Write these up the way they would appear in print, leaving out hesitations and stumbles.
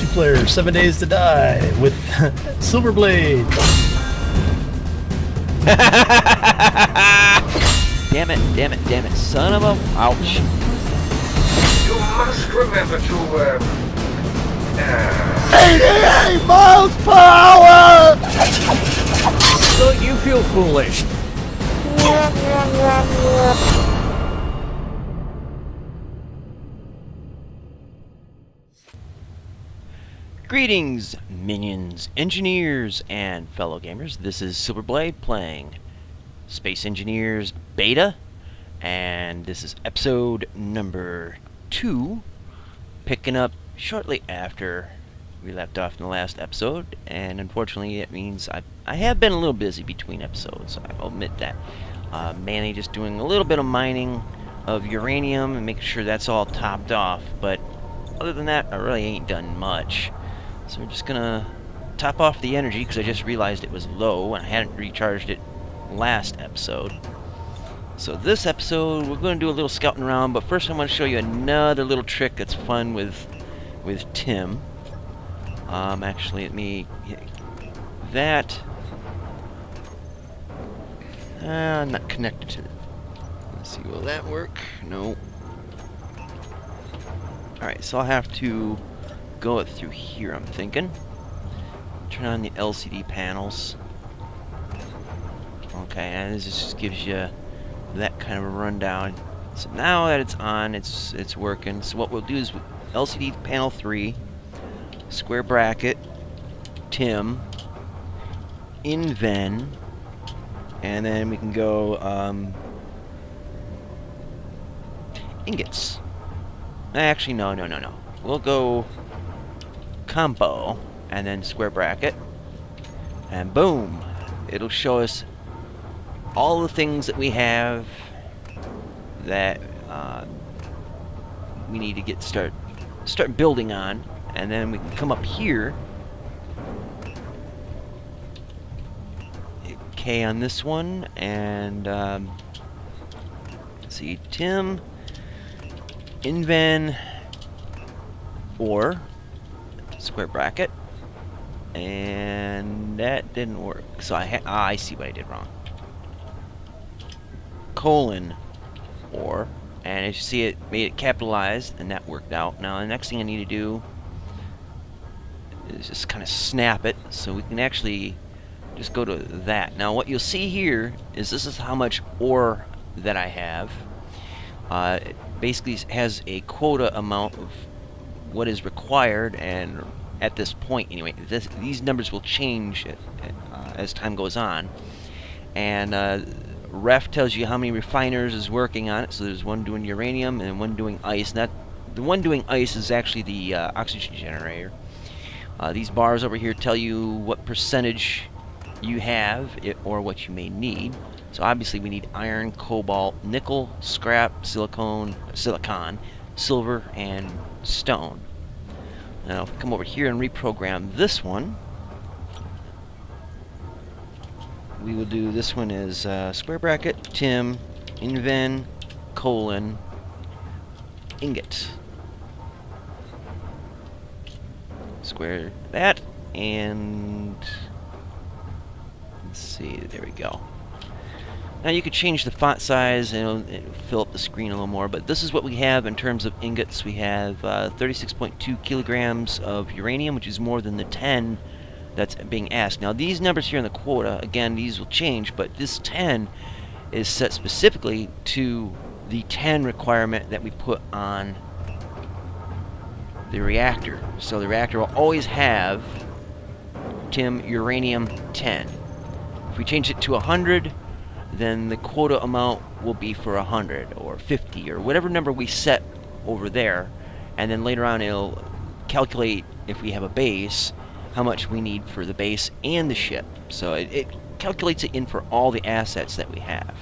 multiplayer 7 Days to Die with Silverblade. Damn it, son of a... Ouch. You must remember to, 88 miles per hour! Don't you feel foolish? Greetings, minions, engineers, and fellow gamers. This is Silverblade playing Space Engineers Beta, and this is episode number 2, picking up shortly after we left off in the last episode. And unfortunately, it means I have been a little busy between episodes. I'll admit that. Mainly just doing a little bit of mining of uranium and making sure that's all topped off. But other than that, I really ain't done much. So we're just gonna top off the energy because I just realized it was low and I hadn't recharged it last episode. So this episode we're gonna do a little scouting around, but first I want to show you another little trick that's fun with Tim. Actually, let me that. I'm not connected to it. Let's see, will that work? No. Alright, so I'll have to go it through here, I'm thinking. Turn on the LCD panels. Okay, and this just gives you that kind of a rundown. So now that it's on, it's working. So what we'll do is LCD panel 3, square bracket, Tim, Inven, and then we can go ingots. Actually, no. We'll go combo, and then square bracket, and boom, it'll show us all the things that we have that we need to start building on, and then we can come up here, hit K on this one, and see, Tim, Inven, or square bracket, and that didn't work. So I see what I did wrong. Colon, or, and as you see, it made it capitalized, and that worked out. Now the next thing I need to do is just kind of snap it, so we can actually just go to that. Now what you'll see here is this is how much ore that I have. It basically has a quota amount of what is required, and at this point anyway, these numbers will change as time goes on. And ref tells you how many refiners is working on it. So there's one doing uranium and one doing ice. And the one doing ice is actually the oxygen generator. These bars over here tell you what percentage you have or what you may need. So obviously we need iron, cobalt, nickel, scrap, silicon, silver, and stone. Now if we come over here and reprogram this one, we will do this one as square bracket, Tim, Inven, colon, ingot. Square that, and let's see, there we go. Now you could change the font size and it'll fill up the screen a little more, but this is what we have in terms of ingots. We have 36.2 kilograms of uranium, which is more than the 10 that's being asked. Now these numbers here in the quota, again, these will change, but this 10 is set specifically to the 10 requirement that we put on the reactor. So the reactor will always have Tim uranium 10. If we change it to 100, then the quota amount will be for 100 or 50 or whatever number we set over there, and then later on it'll calculate, if we have a base, how much we need for the base and the ship. So it calculates it in for all the assets that we have.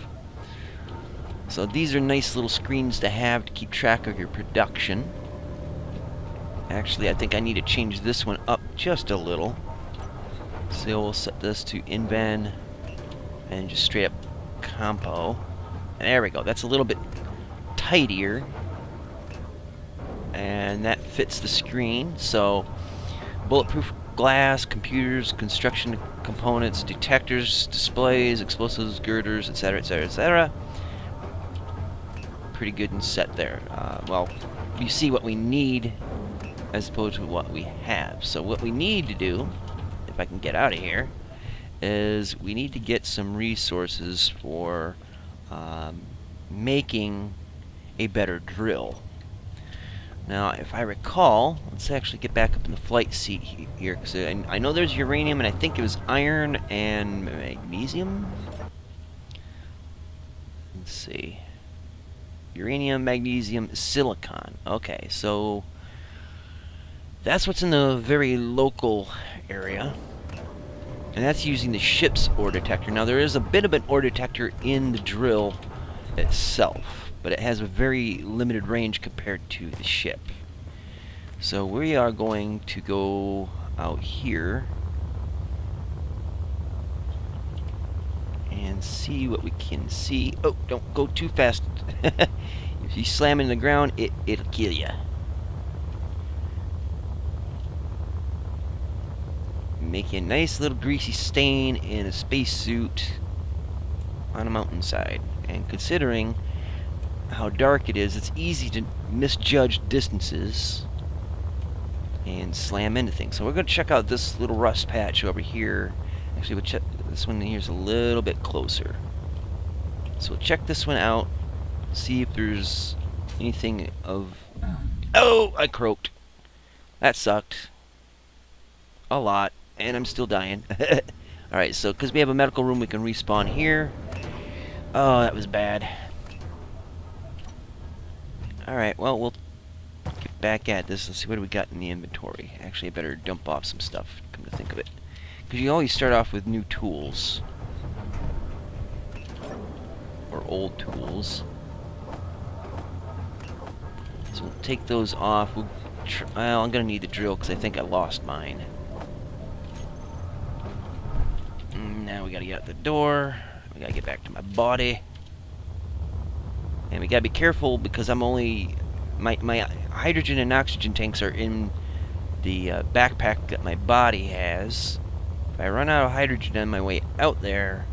So these are nice little screens to have to keep track of your production. Actually, I think I need to change this one up just a little. So we'll set this to Inven and just straight up compo. And there we go. That's a little bit tidier. And that fits the screen. So bulletproof glass, computers, construction components, detectors, displays, explosives, girders, etc., etc., etc. Pretty good and set there. Well, you see what we need as opposed to what we have. So what we need to do, if I can get out of here, is we need to get some resources for making a better drill. Now, if I recall, let's actually get back up in the flight seat here, because I know there's uranium, and I think it was iron and magnesium. Let's see. Uranium, magnesium, silicon. Okay, so that's what's in the very local area. And that's using the ship's ore detector. Now, there is a bit of an ore detector in the drill itself, but it has a very limited range compared to the ship. So we are going to go out here and see what we can see. Oh, don't go too fast. If you slam into the ground, it'll kill you. Make a nice little greasy stain in a spacesuit on a mountainside. And considering how dark it is, it's easy to misjudge distances and slam into things. So we're going to check out this little rust patch over here. Actually, we'll check this one here's a little bit closer. So we'll check this one out, see if there's anything of... Oh, I croaked. That sucked. A lot. And I'm still dying. Alright, so because we have a medical room, we can respawn here. Oh, that was bad. Alright, well, we'll get back at this and see what we got in the inventory. Actually, I better dump off some stuff, come to think of it. Because you always start off with new tools. Or old tools. So we'll take those off. Well, I'm going to need the drill because I think I lost mine. Now we gotta get out the door. We gotta get back to my body. And we gotta be careful because I'm only... My hydrogen and oxygen tanks are in the backpack that my body has. If I run out of hydrogen on my way out there,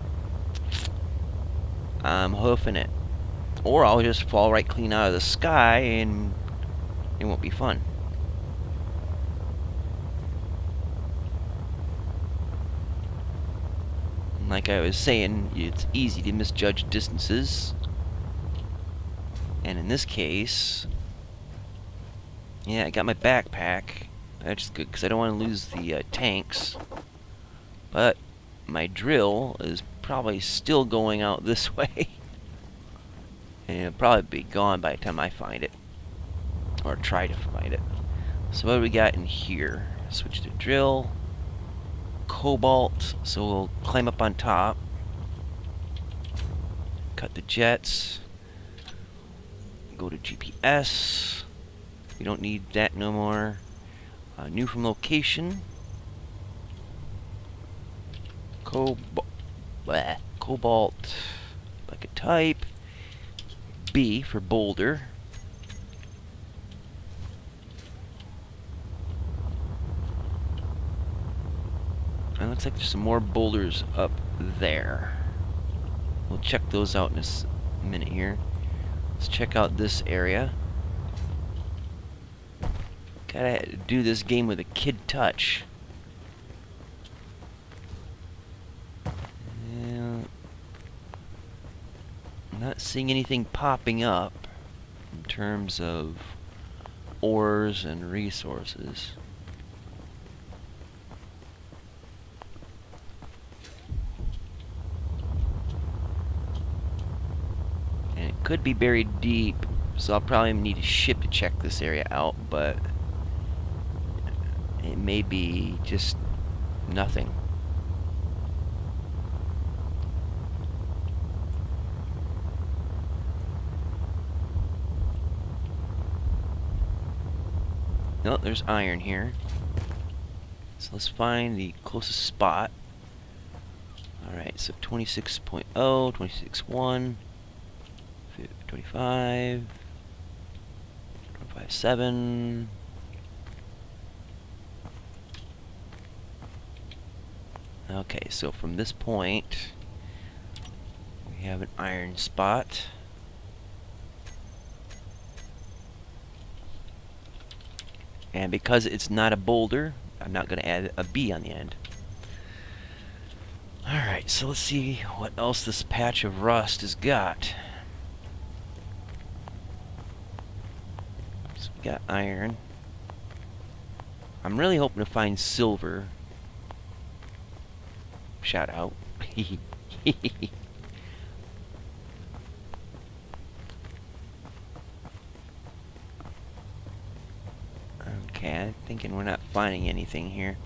I'm hoofing it. Or I'll just fall right clean out of the sky and it won't be fun. Like I was saying, it's easy to misjudge distances. And in this case... Yeah, I got my backpack. That's good, because I don't want to lose the tanks. But my drill is probably still going out this way. And it'll probably be gone by the time I find it. Or try to find it. So what do we got in here? Switch to drill. Cobalt, so we'll climb up on top, cut the jets, go to GPS, we don't need that no more, new from location, cobalt, like a type, B for boulder. It looks like there's some more boulders up there. We'll check those out in a minute here. Let's check out this area. Gotta do this game with a kid touch. Yeah, not seeing anything popping up in terms of ores and resources. Could be buried deep, so I'll probably need a ship to check this area out, but it may be just nothing. No, there's iron here. So let's find the closest spot. Alright, so 26.0, 26.1. 25, 25.7, Okay, so from this point, we have an iron spot. And because it's not a boulder, I'm not going to add a B on the end. Alright, so let's see what else this patch of rust has got. So we got iron. I'm really hoping to find silver. Shout out. Okay, I'm thinking we're not finding anything here.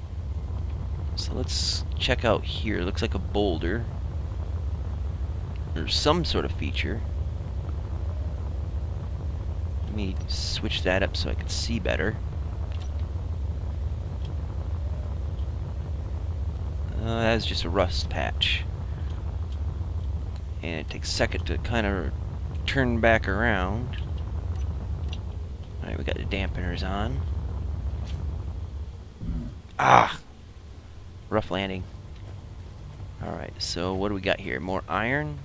So let's check out here. Looks like a boulder. Or some sort of feature. Let me switch that up so I can see better. That's just a rust patch. And it takes a second to kind of turn back around. Alright, we got the dampeners on. Ah! Rough landing. Alright, so what do we got here? More iron,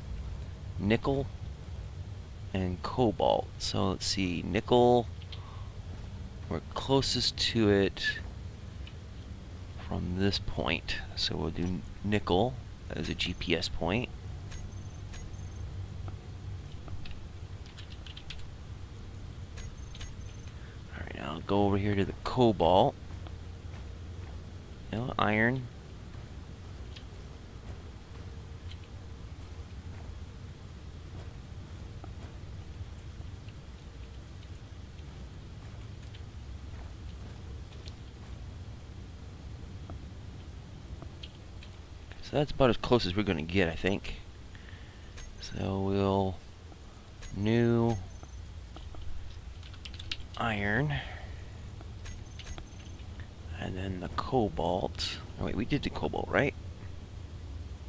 nickel, and cobalt. So let's see, nickel, we're closest to it from this point. So we'll do nickel as a GPS point. Alright, now I'll go over here to the cobalt. No, iron. So that's about as close as we're going to get, I think. So we'll new iron. And then the cobalt. Oh wait, we did the cobalt, right?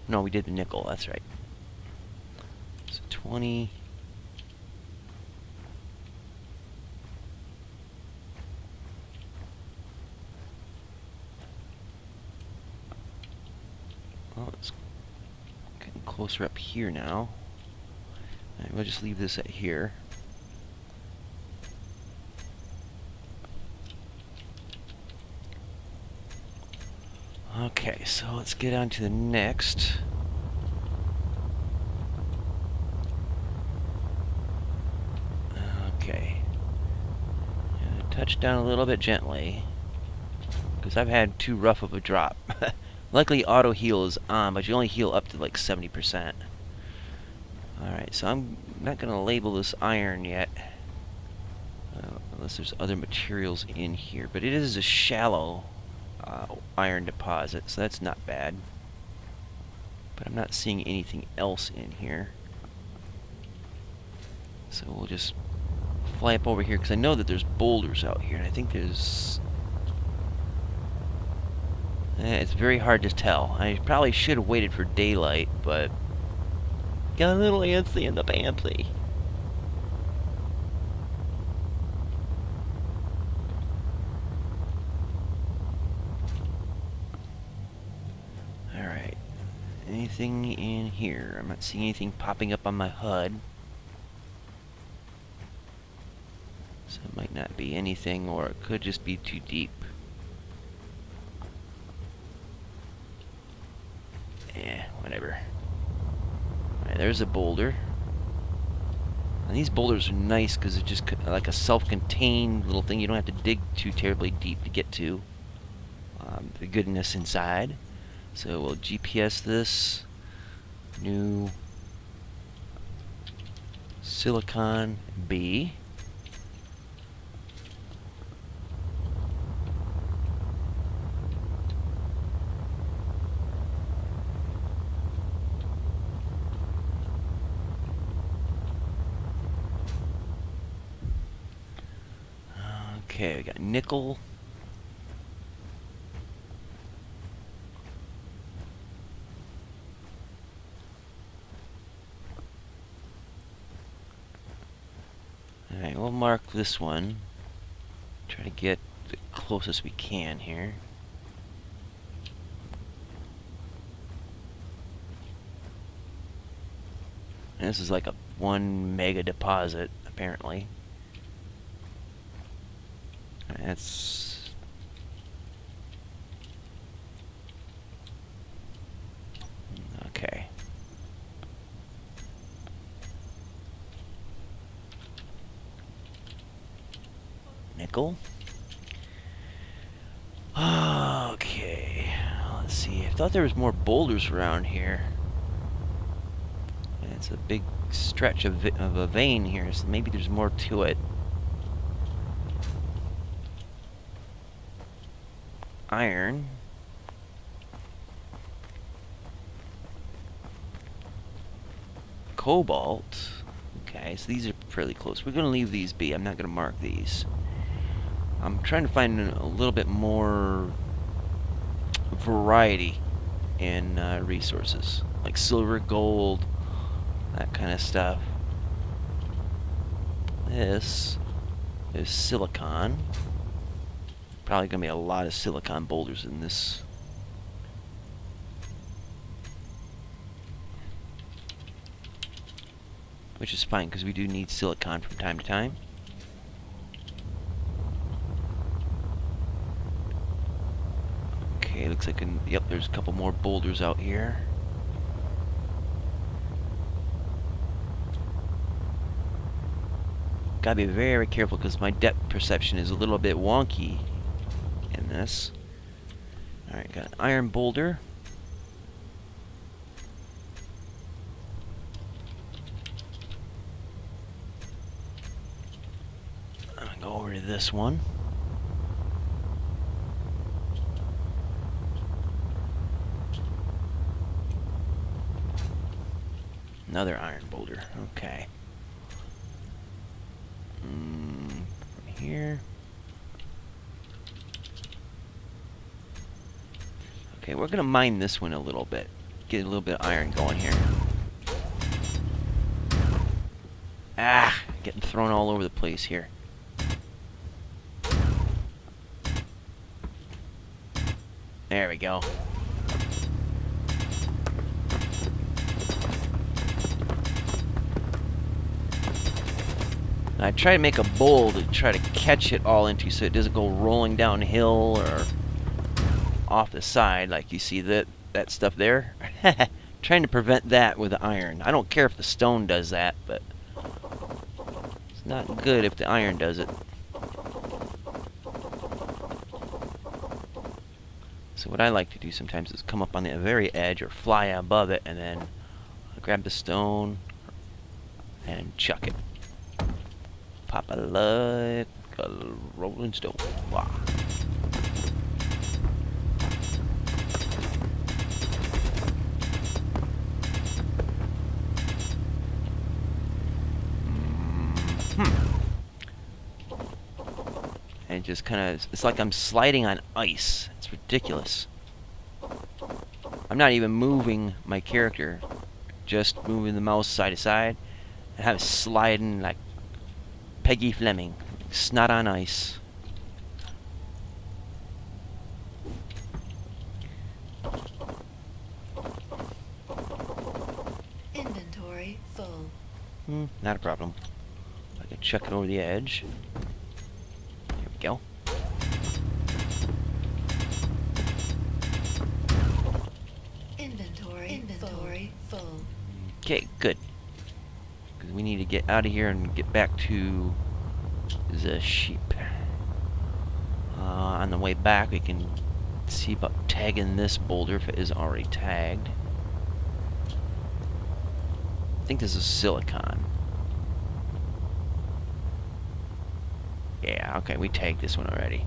No, we did the nickel, that's right. So 20. Well, it's getting closer up here now. And we'll just leave this at here. Okay, so let's get on to the next. Okay. Touch down a little bit gently, because I've had too rough of a drop. Luckily auto heal is on, but you only heal up to like 70%. Alright, so I'm not going to label this iron yet. Unless there's other materials in here. But it is a shallow iron deposit, so that's not bad. But I'm not seeing anything else in here. So we'll just fly up over here, because I know that there's boulders out here. And I think there's... it's very hard to tell. I probably should have waited for daylight, but... got a little antsy in the pantsy. Alright. Anything in here? I'm not seeing anything popping up on my HUD. So it might not be anything, or it could just be too deep. Whatever. Alright, there's a boulder. And these boulders are nice because it's just like a self-contained little thing. You don't have to dig too terribly deep to get to the goodness inside. So we'll GPS this. New silicon B. Okay, we got nickel. Alright, we'll mark this one. Try to get the closest we can here. And this is like a 1 mega deposit, apparently. That's... okay. Nickel. Okay. Let's see. I thought there was more boulders around here. And it's a big stretch of a vein here, so maybe there's more to it. Iron. Cobalt. Okay, so these are fairly close. We're going to leave these be. I'm not going to mark these. I'm trying to find a little bit more variety in resources, like silver, gold, that kind of stuff. This is silicon. Probably going to be a lot of silicon boulders in this. Which is fine, because we do need silicon from time to time. Okay, looks like, yep, there's a couple more boulders out here. Gotta be very careful, because my depth perception is a little bit wonky in this. Alright, got an iron boulder. I'm gonna go over to this one. Another iron boulder. Okay. From here. Okay, we're gonna mine this one a little bit. Get a little bit of iron going here. Ah! Getting thrown all over the place here. There we go. I try to make a bowl to try to catch it all into so it doesn't go rolling downhill or off the side like you see that stuff there. Trying to prevent that with the iron. I don't care if the stone does that, but it's not good if the iron does it. So what I like to do sometimes is come up on the very edge or fly above it and then grab the stone and chuck it. Pop it like a rolling stone. Wow. And just kind of, it's like I'm sliding on ice. It's ridiculous. I'm not even moving my character, just moving the mouse side to side. And have it sliding like Peggy Fleming, snot on ice. Inventory full. Not a problem. I can chuck it over the edge. Here we go. Inventory full. Okay, good. Because we need to get out of here and get back to the sheep. On the way back, we can see about tagging this boulder if it is already tagged. I think this is silicon. Yeah, okay, we tagged this one already.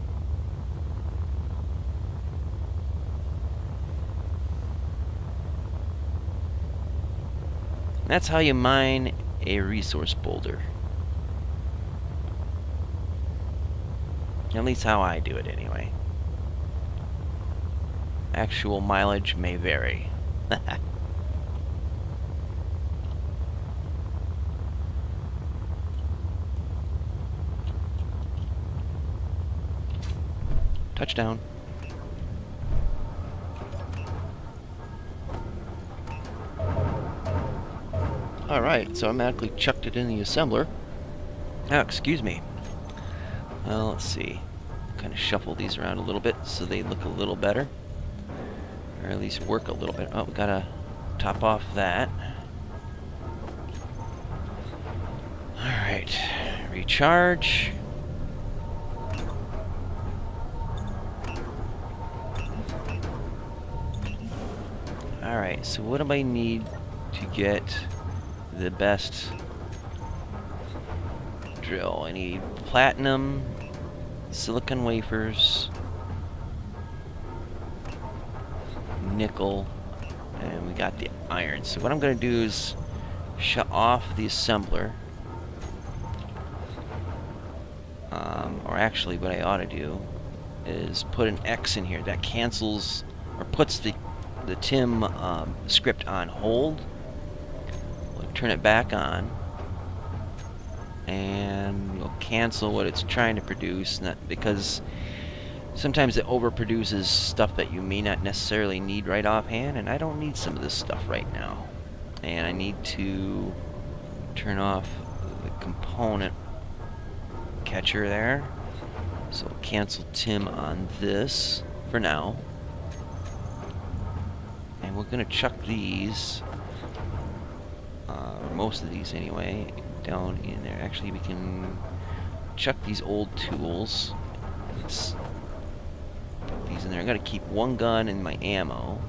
That's how you mine a resource boulder. At least how I do it anyway. Actual mileage may vary. Touchdown. Alright, so I automatically chucked it in the assembler. Oh, excuse me. Well, let's see. Kind of shuffle these around a little bit so they look a little better. Or at least work a little bit. Oh, we gotta top off that. Alright. Recharge. Alright, so what do I need to get the best drill? I need platinum, silicon wafers, nickel, and we got the iron. So what I'm going to do is shut off the assembler. Or actually what I ought to do is put an X in here that cancels or puts the Tim script on hold. We'll turn it back on and we'll cancel what it's trying to produce, because sometimes it overproduces stuff that you may not necessarily need right offhand, and I don't need some of this stuff right now. And I need to turn off the component catcher there. So we'll cancel Tim on this for now. And we're going to chuck these, or most of these anyway, down in there. Actually, we can chuck these old tools. Let's put these in there. I got to keep one gun and my ammo.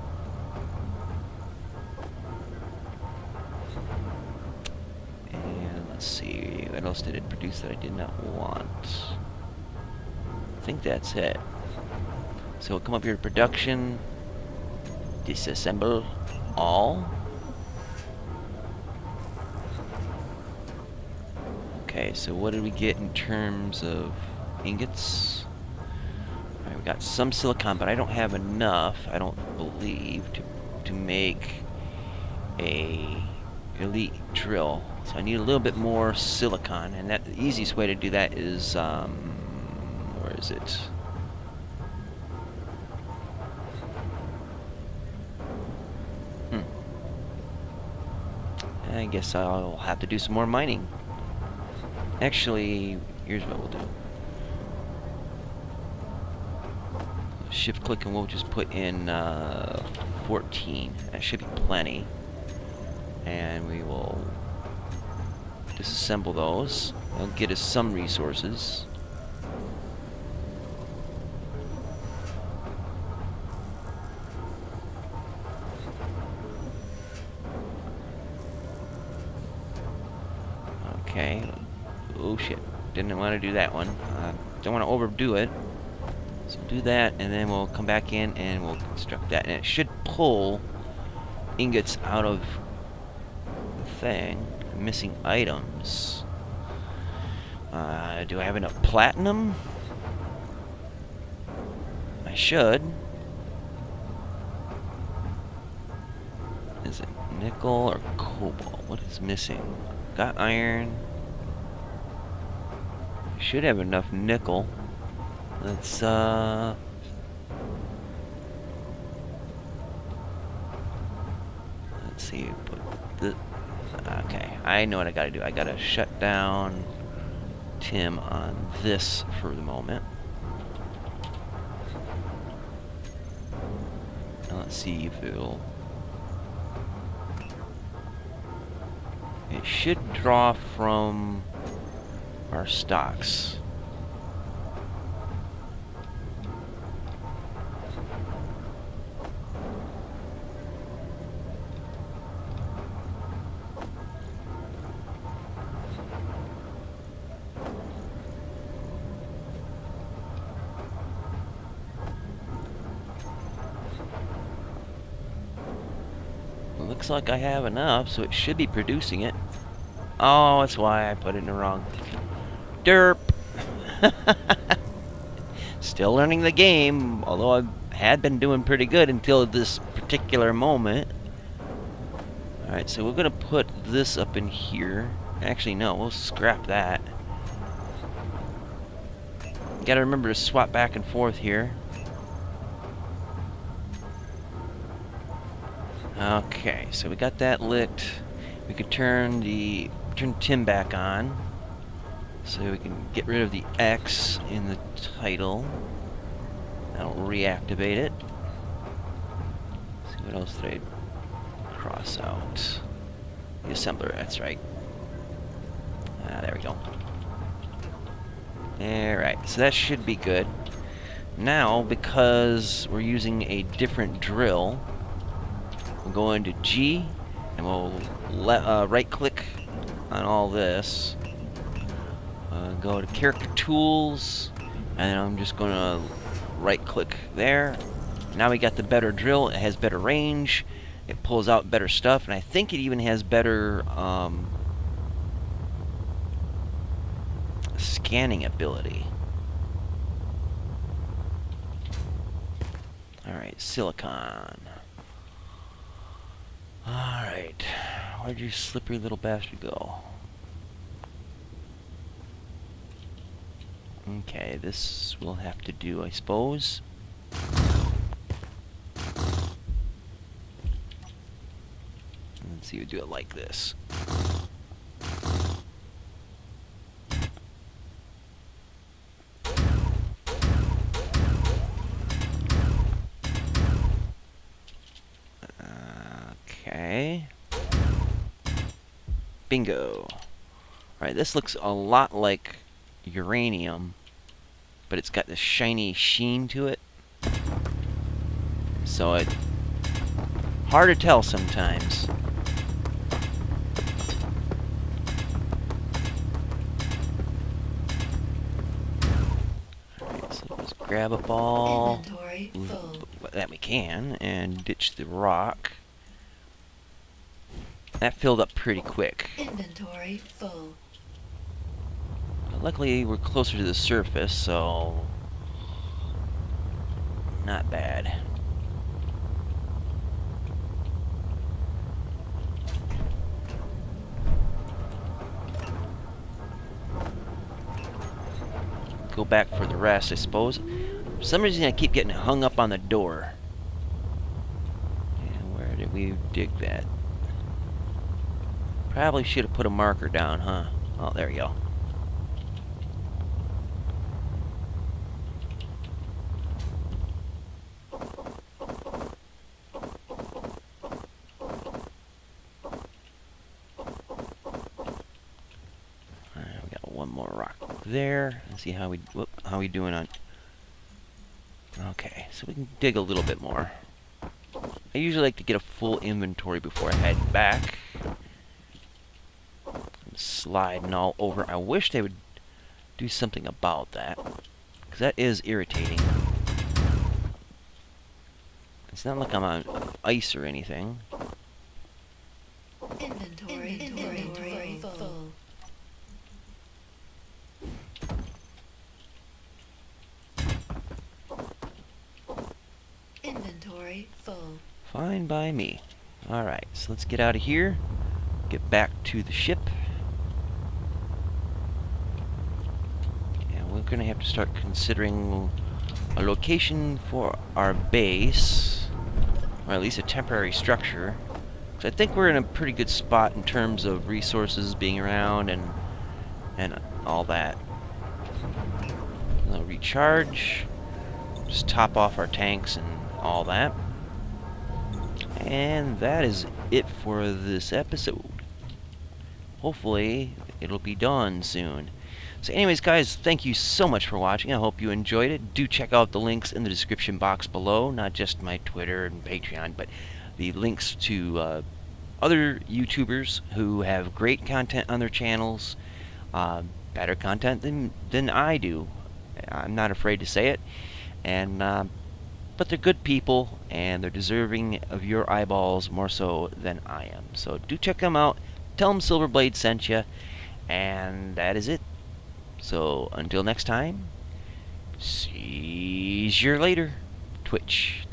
And let's see, what else did it produce that I did not want? I think that's it. So we'll come up here to production. Disassemble all. Okay, so what did we get in terms of ingots? Alright, we got some silicon, but I don't have enough, I don't believe, to make a elite drill. So I need a little bit more silicon, and that the easiest way to do that is where is it? I guess I'll have to do some more mining. Actually, here's what we'll do. Shift click and we'll just put in 14. That should be plenty. And we will disassemble those. They'll get us some resources. Okay. Oh shit. Didn't want to do that one. Don't want to overdo it. So do that, and then we'll come back in and we'll construct that. And it should pull ingots out of the thing. Missing items. Do I have enough platinum? I should. Is it nickel or cobalt? What is missing? Got iron. Should have enough nickel. Let's let's see. Put the okay. I know what I gotta do. I gotta shut down Tim on this for the moment. Now let's see if it'll. It should draw from our stocks. Looks like I have enough, so it should be producing it. Oh, that's why I put it in the wrong. Derp! Still learning the game, although I had been doing pretty good until this particular moment. Alright, so we're going to put this up in here. Actually, no, we'll scrap that. Gotta remember to swap back and forth here. Okay, so we got that licked. we could turn Tim back on, so we can get rid of the X in the title. That'll reactivate it. Let's see, what else did I cross out? The assembler, that's right. There we go. Alright, so that should be good. Now, because we're using a different drill, we'll go into G, and we'll right-click on all this. Go to Character Tools, and I'm just going to right-click there. Now we got the better drill. It has better range. It pulls out better stuff, and I think it even has better scanning ability. Alright, silicon. Alright, where'd you slippery little bastard go? Okay, this will have to do, I suppose. Let's see, we do it like this. Okay. Bingo. Alright, this looks a lot like uranium, but it's got this shiny sheen to it. So it's hard to tell sometimes. Alright, so let's grab a ball. Inventory full. That we can, and ditch the rock. That filled up pretty quick. Inventory full. Luckily, we're closer to the surface, so not bad. Go back for the rest, I suppose. For some reason, I keep getting hung up on the door. And where did we dig that? Probably should have put a marker down, huh? Oh, there you go. We got one more rock there. Let's see how we doing on. Okay, so we can dig a little bit more. I usually like to get a full inventory before I head back. Sliding all over. I wish they would do something about that, because that is irritating. It's not like I'm on ice or anything. Inventory full. Inventory full. Fine by me. Alright, so let's get out of here. Get back to the ship. And we're going to have to start considering a location for our base, or at least a temporary structure. So I think we're in a pretty good spot in terms of resources being around and all that. We'll recharge, just top off our tanks and all that. And that is it for this episode. Hopefully, it'll be done soon. So anyways, guys, thank you so much for watching. I hope you enjoyed it. Do check out the links in the description box below. Not just my Twitter and Patreon, but the links to other YouTubers who have great content on their channels. Better content than I do. I'm not afraid to say it. And but they're good people, and they're deserving of your eyeballs more so than I am. So do check them out. Tell them Silverblade sent you. And that is it. So until next time, see you later. Twitch.